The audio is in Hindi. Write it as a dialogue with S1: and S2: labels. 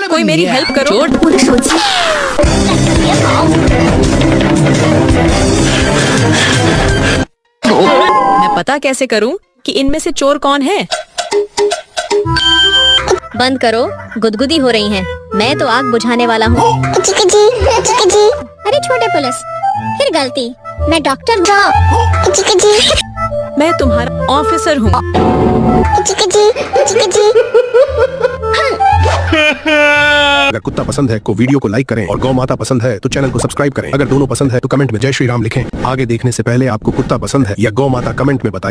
S1: कोई मेरी हेल्प करो। मैं पता कैसे करूं कि इनमें से चोर कौन है?
S2: बंद करो, गुदगुदी हो रही हैं। मैं तो आग बुझाने वाला हूँ। अरे छोटे पुलिस, फिर गलती। मैं डॉक्टर हूँ।
S1: मैं तुम्हारा ऑफिसर हूँ।
S3: अगर कुत्ता पसंद है तो वीडियो को लाइक करें और गौ माता पसंद है तो चैनल को सब्सक्राइब करें। अगर दोनों पसंद है तो कमेंट में जय श्री राम लिखें। आगे देखने से पहले आपको कुत्ता पसंद है या गौ माता कमेंट में बताइए।